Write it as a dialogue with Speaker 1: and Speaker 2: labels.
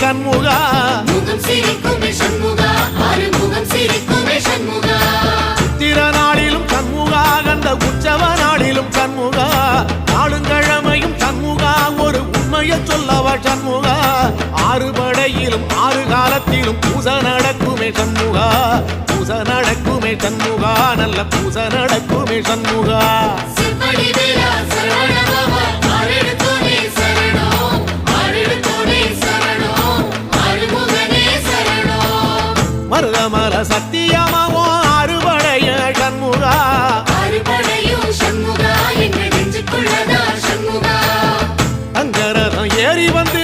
Speaker 1: சண்முகா
Speaker 2: முகம் சிரிக்குமே சண்முகா ஆறுமுகம் சிரிக்குமே சண்முகா
Speaker 1: சித்திர நாளிலும் சண்முகா கந்த உற்சவ நாளிலும் சண்முகா நாளுங்கிழமையும் சண்முகா ஒரு உண்மையை சொல்லவா சண்முகா ஆறு படையிலும் ஆறு காலத்திலும் பூசை நடக்குமே சண்முகா பூசை நடக்குமே சண்முகா நல்ல பூசை நடக்குமே சண்முகா
Speaker 2: சிவடி வேலா சரவணபவா ஆரெடுத்தோனே சரணம் ஆரெடுத்தோனே சரணம் ஆறுமுகனே சரணம்
Speaker 1: மருதமல சத்தியமாவோ அறுபடைய சண்முகா
Speaker 2: அறுபடையும் சண்முகா எங்கள் நெஞ்சுக்குள்ளதா சண்முகா
Speaker 1: அங்கரதம் ஏறி வந்து